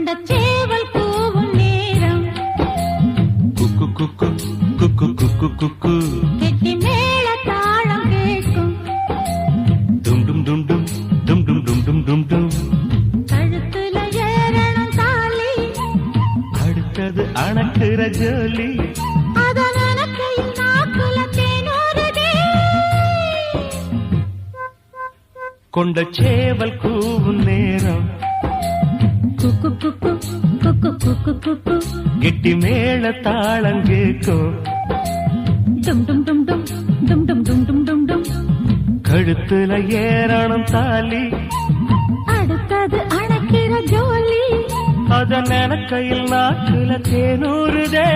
கொண்ட சேவல் கூவும் நேரம் குக்கு குக்கு குக்கு குக்கு குக்கு கெட்டி மேல தாளம் கேட்கும் டும் டும் டும் டும் டும் டும் டும் டும் டும் டும் கழுத்துல ஏறணும் தாலி அடுத்தது அணக்குற ஜோலி அதன் அணக்கையில் நாக்குல தேனூறுதே கொண்ட சேவல் கூவும் நேரம் குக்கு குக்கு குக்கு குக்கு குக்கு கெட்டி மேல தாளம் கேட்கும் டும் டும் டும் டும் டும் டும் டும் டும் டும் டும் கழுத்துல ஏறணும் தாலி அடுத்தது அணைக்கிற ஜோலி அதன் கையில் நாக்குல தேனூறுதே